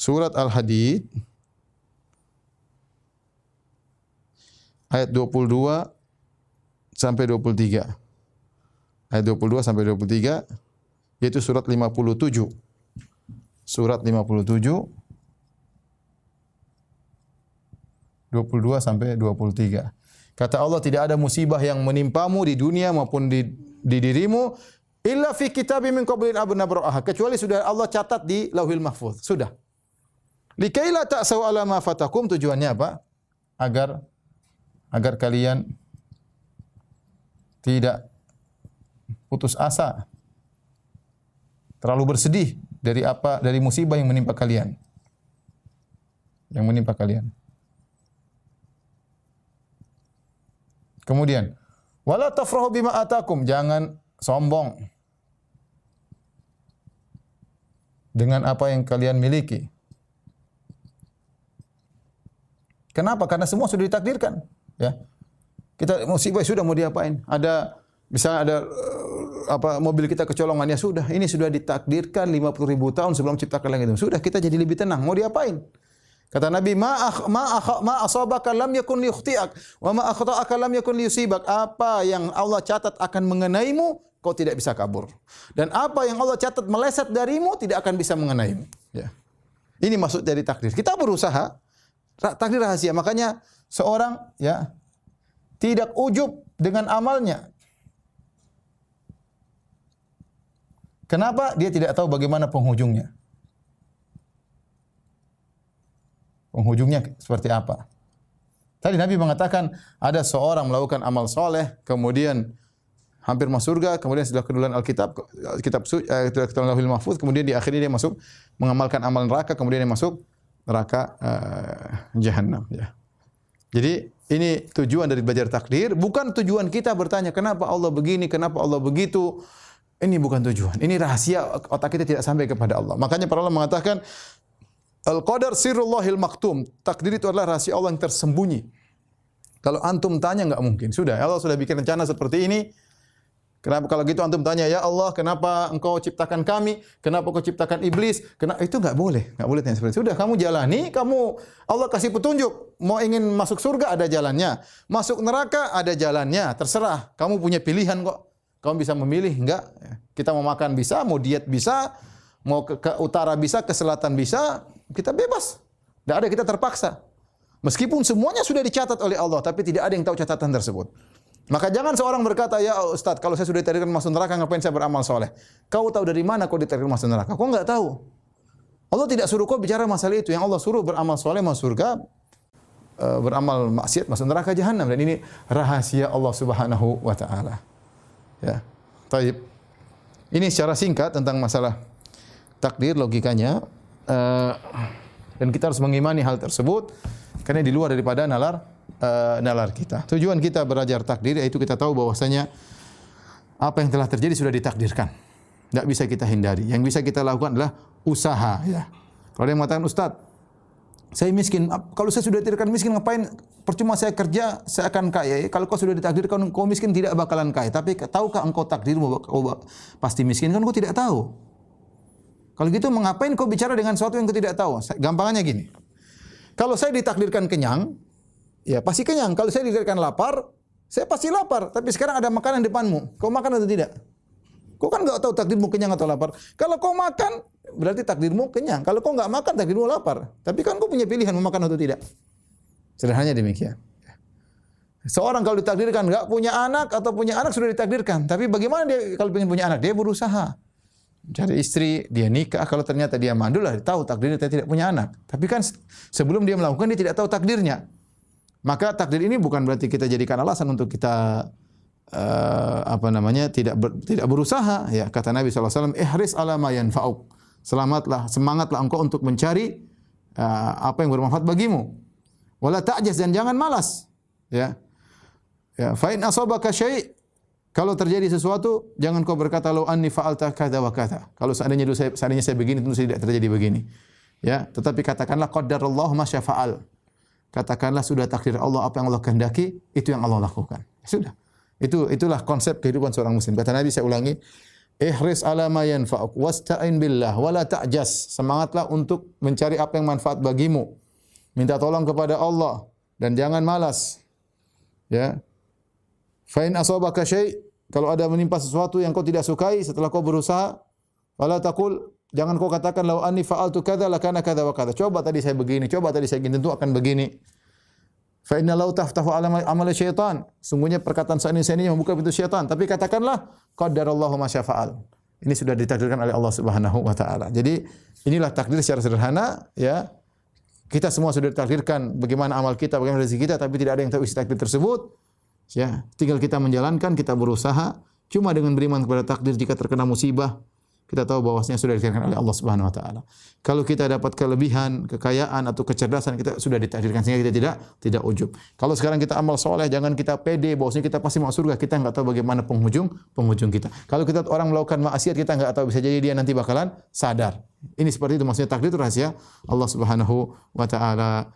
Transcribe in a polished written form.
Surat Al-Hadid ayat 22 sampai 23. Ayat 22 sampai 23 yaitu surat 57. Surat 57 22 sampai 23. Kata Allah, tidak ada musibah yang menimpamu di dunia maupun di dirimu illa fi kitabim min qablin abnabra'ah, kecuali sudah Allah catat di Lauhil Mahfuz. Sudah. Likaila ta'sau ala ma fatakum, tujuannya apa? Agar kalian tidak putus asa, terlalu bersedih dari musibah yang menimpa kalian. Yang menimpa kalian. Kemudian, wala tafrahu bima atakum, jangan sombong dengan apa yang kalian miliki. Kenapa? Karena semua sudah ditakdirkan, ya. Kita musibah sudah mau diapain? Misalnya ada mobil kita kecolongan, ya sudah, ini sudah ditakdirkan 50.000 tahun sebelum ciptakan langit itu. Sudah, kita jadi lebih tenang, mau diapain? Kata Nabi, ma asabaka lam yakun liyukhti'ak wa ma akhta'aka lam yakun liyusibak. Apa yang Allah catat akan mengenaimu, kau tidak bisa kabur. Dan apa yang Allah catat meleset darimu tidak akan bisa mengenaimu. Ya. Ini maksud dari takdir. Kita berusaha, takdir rahasia. Makanya seorang ya tidak ujub dengan amalnya. Kenapa? Dia tidak tahu bagaimana penghujungnya. Penghujungnya seperti apa? Tadi Nabi mengatakan ada seorang melakukan amal soleh, kemudian hampir masuk surga, kemudian setelah kedulan Alkitab, kedulan Lauhil Mahfuz, kemudian di akhirnya dia masuk mengamalkan amal neraka, kemudian dia masuk neraka Jahannam. Ya. Jadi ini tujuan dari belajar takdir, bukan tujuan kita bertanya kenapa Allah begini, kenapa Allah begitu. Ini bukan tujuan. Ini rahasia otak kita tidak sampai kepada Allah. Makanya para ulama mengatakan Al-Qadar sirrullahil maktum. Takdir itu adalah rahasia Allah yang tersembunyi. Kalau antum tanya enggak mungkin. Sudah, Allah sudah bikin rencana seperti ini. Kenapa kalau gitu antum tanya, ya Allah, kenapa engkau ciptakan kami? Kenapa engkau ciptakan iblis? Itu enggak boleh. Enggak boleh tanya seperti itu. Sudah, kamu jalani, Allah kasih petunjuk. Mau ingin masuk surga ada jalannya. Masuk neraka ada jalannya. Terserah. Kamu punya pilihan kok. Kamu bisa memilih enggak? Kita mau makan bisa, mau diet bisa, mau ke utara bisa, ke selatan bisa. Kita bebas. Tidak ada kita terpaksa. Meskipun semuanya sudah dicatat oleh Allah, tapi tidak ada yang tahu catatan tersebut. Maka jangan seorang berkata, ya Ustaz, kalau saya sudah ditakdirkan masuk neraka, ngapain saya beramal soleh? Kau tahu dari mana kau ditakdirkan masuk neraka? Kau enggak tahu. Allah tidak suruh kau bicara masalah itu. Yang Allah suruh beramal soleh masuk surga, beramal maksiat masuk neraka Jahannam. Dan ini rahasia Allah Subhanahu wa Ta'ala. Ya. Taib. Ini secara singkat tentang masalah takdir, logikanya. Dan kita harus mengimani hal tersebut karena di luar daripada nalar kita. Tujuan kita belajar takdir yaitu kita tahu bahwasanya apa yang telah terjadi sudah ditakdirkan. Tidak bisa kita hindari. Yang bisa kita lakukan adalah usaha. Ya. Kalau dia mengatakan, Ustaz, saya miskin. Kalau saya sudah ditakdirkan miskin, ngapain? Percuma saya kerja, saya akan kaya. Kalau kau sudah ditakdirkan kau miskin, tidak bakalan kaya. Tapi tahukah engkau takdirmu pasti miskin? Kan kau tidak tahu. Kalau gitu mengapain kau bicara dengan sesuatu yang kau tidak tahu? Gampangannya gini. Kalau saya ditakdirkan kenyang, ya pasti kenyang. Kalau saya ditakdirkan lapar, saya pasti lapar. Tapi sekarang ada makanan di depanmu. Kau makan atau tidak? Kau kan enggak tahu takdirmu kenyang atau lapar. Kalau kau makan, berarti takdirmu kenyang. Kalau kau enggak makan, takdirmu lapar. Tapi kan kau punya pilihan mau makan atau tidak. Sederhananya demikian. Seorang kalau ditakdirkan enggak punya anak atau punya anak sudah ditakdirkan. Tapi bagaimana dia kalau ingin punya anak? Dia berusaha. Cari istri, dia nikah. Kalau ternyata dia mandul, dia tahu takdirnya dia tidak punya anak. Tapi kan sebelum dia melakukan, dia tidak tahu takdirnya. Maka takdir ini bukan berarti kita jadikan alasan untuk kita tidak berusaha. Ya, kata Nabi SAW, ihris ala ma yanfa'uk. Semangatlah engkau untuk mencari apa yang bermanfaat bagimu. Wala ta'jaz, dan jangan malas. Ya. Ya, fa in asabaka syai', kalau terjadi sesuatu, jangan kau berkata law anni fa'alta kadza wa kadza. Kalau seandainya saya begini, tentu tidak terjadi begini. Ya, tetapi katakanlah qadarallahu ma syafa'al. Katakanlah sudah takdir Allah, apa yang Allah kehendaki, itu yang Allah lakukan. Sudah. Itulah konsep kehidupan seorang muslim. Kata Nabi, saya ulangi, ihris ala ma yanfa'uk wasta'in billah wa la ta'jas. Semangatlah untuk mencari apa yang manfaat bagimu. Minta tolong kepada Allah dan jangan malas. Ya. Fa in asabaka syai', kalau ada menimpa sesuatu yang kau tidak sukai setelah kau berusaha, fala taqul, jangan kau katakan law anni fa'altu kadza lakana kadza wa kadza. Coba tadi saya begini, coba tadi saya gini, tentu akan begini. Fa inna law taftahu amal syaitan. Sungguhnya perkataan saya ini membuka pintu syaitan. Tapi katakanlah qadarallahu ma syafa'al. Ini sudah ditakdirkan oleh Allah Subhanahu wa taala. Jadi inilah takdir secara sederhana, ya. Kita semua sudah ditakdirkan bagaimana amal kita, bagaimana rezeki kita, tapi tidak ada yang tahu isi takdir tersebut. Ya, tinggal kita menjalankan, kita berusaha. Cuma dengan beriman kepada takdir, jika terkena musibah, kita tahu bahwasanya sudah ditakdirkan oleh Allah Subhanahu wa taala. Kalau kita dapat kelebihan, kekayaan atau kecerdasan, kita sudah ditakdirkan sehingga kita tidak ujub. Kalau sekarang kita amal soleh, jangan kita pede bahwasanya kita pasti masuk surga. Kita enggak tahu bagaimana penghujung kita. Kalau kita orang melakukan maksiat, kita enggak tahu, bisa jadi dia nanti bakalan sadar. Ini seperti itu, maksudnya takdir itu rahasia Allah Subhanahu wa taala.